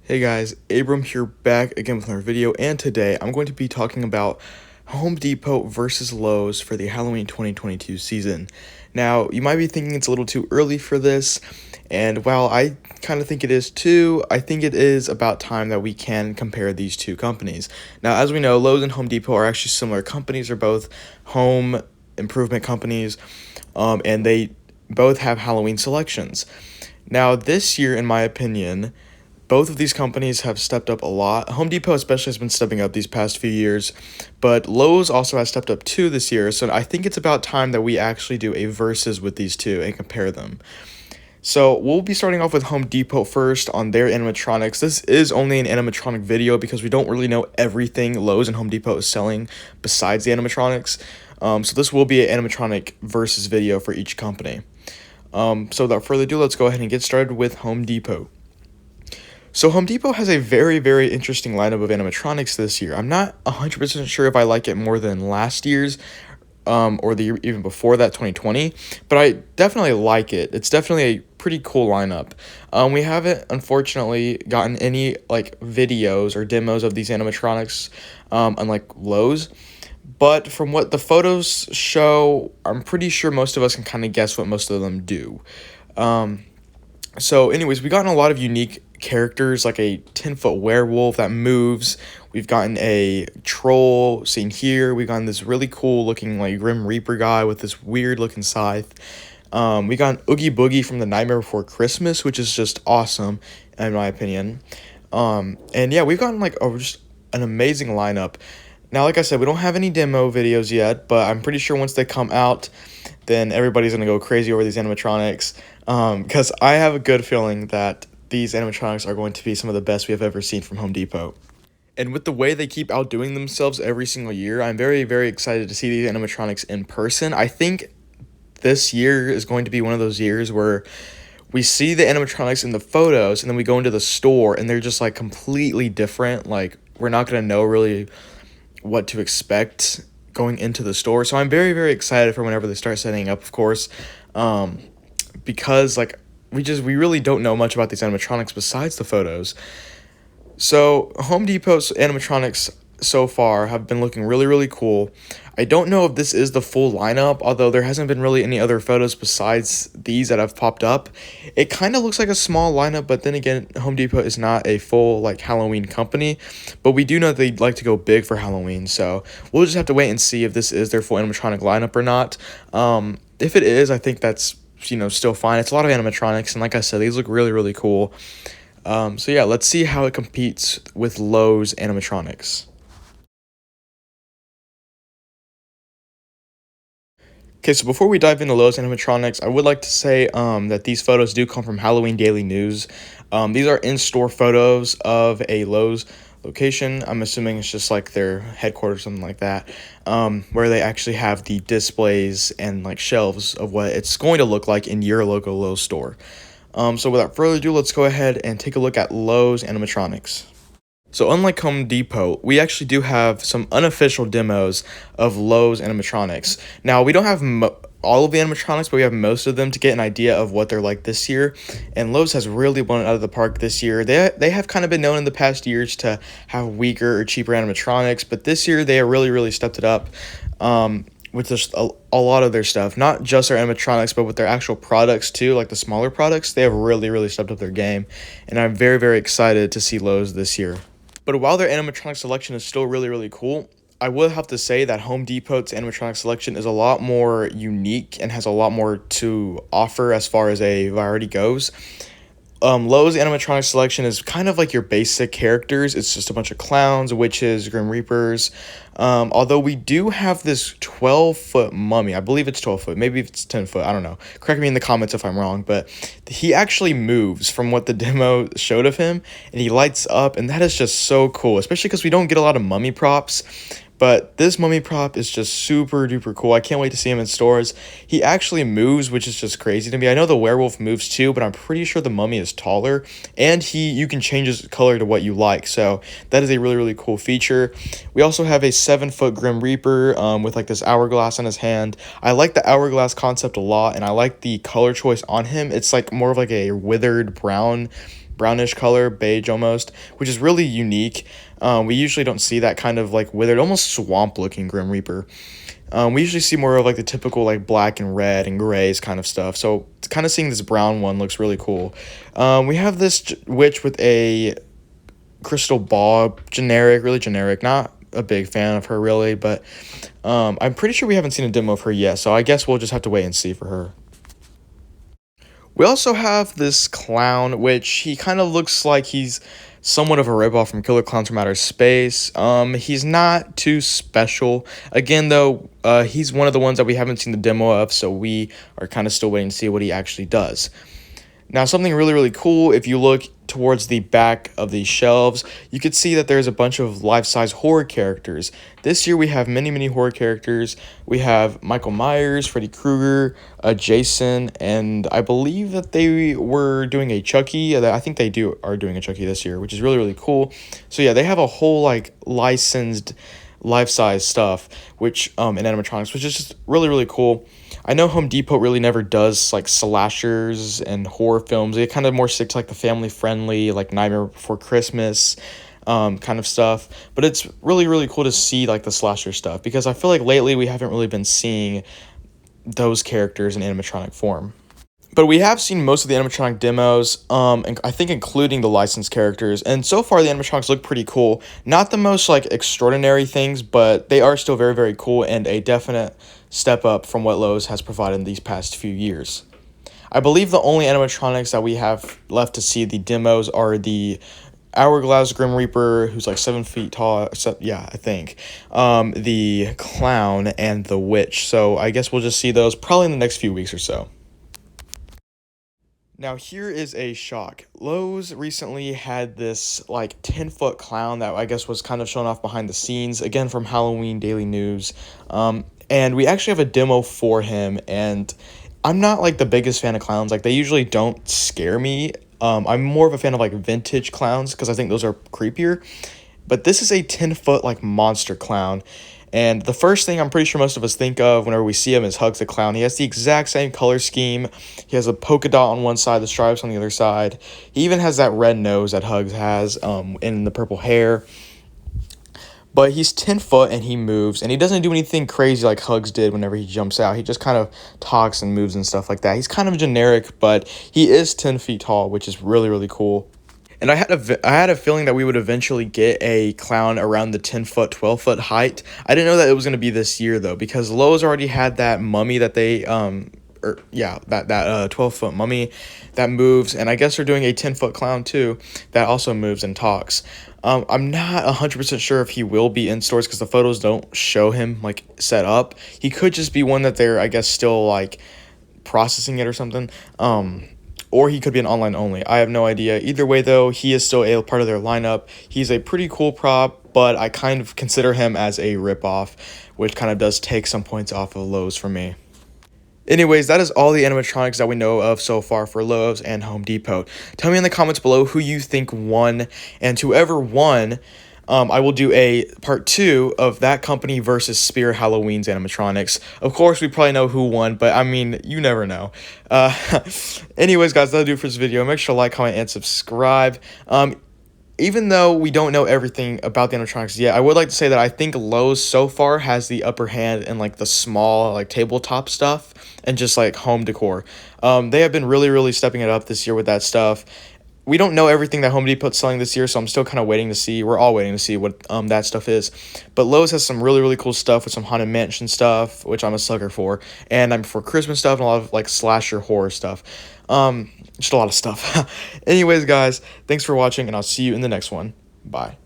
Hey guys, Abram here back again with another video, and today I'm going to be talking about Home Depot versus Lowe's for the Halloween 2022 season. Now, you might be thinking it's a little too early for this, and while I kind of think it is too, I think it is about time that we can compare these two companies. Now, as we know, Lowe's and Home Depot are actually similar companies. They're both home improvement companies, and they both have Halloween selections. Now, this year, in my opinion, both of these companies have stepped up a lot. Home Depot especially has been stepping up these past few years, but Lowe's also has stepped up too this year. So I think it's about time that we actually do a versus with these two and compare them. So we'll be starting off with Home Depot first on their animatronics. This is only an animatronic video because we don't really know everything Lowe's and Home Depot is selling besides the animatronics. So this will be an animatronic versus video for each company. So without further ado, let's go ahead and get started with Home Depot. So Home Depot has a very, very interesting lineup of animatronics this year. I'm not 100% sure if I like it more than last year's or the year even before that, 2020, but I definitely like it. It's definitely a pretty cool lineup. We haven't, unfortunately, gotten any like videos or demos of these animatronics, unlike Lowe's. But from what the photos show, I'm pretty sure most of us can kind of guess what most of them do. So anyways, we've gotten a lot of unique characters, like a 10-foot werewolf that moves. We've gotten a troll seen here. We've gotten this really cool looking like Grim Reaper guy with this weird looking scythe. We got an Oogie Boogie from the Nightmare Before Christmas, which is just awesome in my opinion. And yeah, we've gotten like just an amazing lineup. Now, like I said, we don't have any demo videos yet, but I'm pretty sure once they come out, then everybody's going to go crazy over these animatronics, because I have a good feeling that these animatronics are going to be some of the best we have ever seen from Home Depot. And with the way they keep outdoing themselves every single year, I'm very, very excited to see these animatronics in person. I think this year is going to be one of those years where we see the animatronics in the photos, and then we go into the store, and they're just, like, completely different. Like, we're not going to know really what to expect going into the store. So I'm very, very excited for whenever they start setting up, of course, because like we really don't know much about these animatronics besides the photos. So Home Depot's animatronics so far have been looking really, really cool. I don't know if this is the full lineup, although there hasn't been really any other photos besides these that have popped up. It kind of looks like a small lineup, but then again, Home Depot is not a full like Halloween company, but we do know they'd like to go big for Halloween, so we'll just have to wait and see if this is their full animatronic lineup or not. If it is, I think that's, still fine. It's a lot of animatronics, and like I said, these look really, really cool. So yeah, let's see how it competes with Lowe's animatronics. Okay, so before we dive into Lowe's animatronics, I would like to say that these photos do come from Halloween Daily News. These are in-store photos of a Lowe's location. I'm assuming it's just like their headquarters, something like that, where they actually have the displays and like shelves of what it's going to look like in your local Lowe's store. So without further ado, let's go ahead and take a look at Lowe's animatronics. So unlike Home Depot, we actually do have some unofficial demos of Lowe's animatronics. Now, we don't have all of the animatronics, but we have most of them to get an idea of what they're like this year. And Lowe's has really blown it out of the park this year. They have kind of been known in the past years to have weaker or cheaper animatronics, but this year they have really, really stepped it up with just a lot of their stuff. Not just their animatronics, but with their actual products too, like the smaller products. They have really, really stepped up their game. And I'm very, very excited to see Lowe's this year. But while their animatronic selection is still really, really cool, I would have to say that Home Depot's animatronic selection is a lot more unique and has a lot more to offer as far as a variety goes. Lowe's animatronic selection is kind of like your basic characters. It's just a bunch of clowns, witches, Grim Reapers. Although we do have this 12-foot mummy. I believe it's 12 foot. Maybe it's 10 foot. I don't know. Correct me in the comments if I'm wrong. But he actually moves from what the demo showed of him. And he lights up. And that is just so cool. Especially because we don't get a lot of mummy props. But this mummy prop is just super duper cool. I can't wait to see him in stores. He actually moves, which is just crazy to me. I know the werewolf moves too, but I'm pretty sure the mummy is taller. And you can change his color to what you like. So that is a really, really cool feature. We also have a 7-foot Grim Reaper with like this hourglass on his hand. I like the hourglass concept a lot, and I like the color choice on him. It's like more of like a withered brown brownish color, beige almost, which is really unique. We usually don't see that kind of like withered, almost swamp looking Grim Reaper. We usually see more of like the typical like black and red and grays kind of stuff. So kind of seeing this brown one looks really cool. We have this witch with a crystal ball, generic, really generic. Not a big fan of her really, but I'm pretty sure we haven't seen a demo of her yet. So I guess we'll just have to wait and see for her. We also have this clown, which he kind of looks like he's somewhat of a ripoff from Killer Clowns from Outer Space. He's not too special. Again, though, he's one of the ones that we haven't seen the demo of, so we are kind of still waiting to see what he actually does. Now, something really, really cool, if you look towards the back of these shelves, you could see that there's a bunch of life-size horror characters. This year, we have many, many horror characters. We have Michael Myers, Freddy Krueger, Jason, and I believe that they were doing a Chucky. I think they are doing a Chucky this year, which is really, really cool. So, yeah, they have a whole, like, licensed life-size stuff, which in animatronics, which is just really, really cool. I know Home Depot really never does like slashers and horror films. They kind of more stick to like the family friendly, like Nightmare Before Christmas kind of stuff. But it's really, really cool to see like the slasher stuff, because I feel like lately we haven't really been seeing those characters in animatronic form. But we have seen most of the animatronic demos, and I think including the licensed characters, and so far the animatronics look pretty cool. Not the most like extraordinary things, but they are still very, very cool and a definite step up from what Lowe's has provided in these past few years. I believe the only animatronics that we have left to see the demos are the Hourglass Grim Reaper, who's like 7 feet tall, yeah, I think, the Clown, and the Witch. So I guess we'll just see those probably in the next few weeks or so. Now here is a shock. Lowe's recently had this like 10-foot clown that I guess was kind of shown off behind the scenes, again from Halloween Daily News. And we actually have a demo for him, and I'm not like the biggest fan of clowns. Like they usually don't scare me. I'm more of a fan of like vintage clowns because I think those are creepier. But this is a 10-foot like monster clown. And the first thing I'm pretty sure most of us think of whenever we see him is Hugs the Clown. He has the exact same color scheme. He has a polka dot on one side, the stripes on the other side. He even has that red nose that Hugs has, and the purple hair. But he's 10 foot and he moves, and he doesn't do anything crazy like Hugs did whenever he jumps out. He just kind of talks and moves and stuff like that. He's kind of generic, but he is 10 feet tall, which is really, really cool. And I had a feeling that we would eventually get a clown around the 10-foot, 12-foot height. I didn't know that it was going to be this year, though, because Lowe's already had that mummy that they, that 12-foot mummy that moves. And I guess they're doing a 10-foot clown, too, that also moves and talks. I'm not 100% sure if he will be in stores because the photos don't show him, like, set up. He could just be one that they're, I guess, still, like, processing it or something. Or he could be an online only. I have no idea. Either way, though, he is still a part of their lineup. He's a pretty cool prop, but I kind of consider him as a ripoff, which kind of does take some points off of Lowe's for me. Anyways, that is all the animatronics that we know of so far for Lowe's and Home Depot. Tell me in the comments below who you think won, and whoever won, I will do a part 2 of that company versus Spear Halloween's animatronics. Of course, we probably know who won, but I mean, you never know. Anyways, guys, that'll do it for this video. Make sure to like, comment, and subscribe. Even though we don't know everything about the animatronics yet, I would like to say that I think Lowe's so far has the upper hand in like the small like tabletop stuff and just like home decor. They have been really, really stepping it up this year with that stuff. We don't know everything that Home Depot's selling this year, so I'm still kind of waiting to see. We're all waiting to see what that stuff is. But Lowe's has some really, really cool stuff with some Haunted Mansion stuff, which I'm a sucker for. And I'm for Christmas stuff and a lot of like slasher horror stuff. Just a lot of stuff. Anyways, guys, thanks for watching, and I'll see you in the next one. Bye.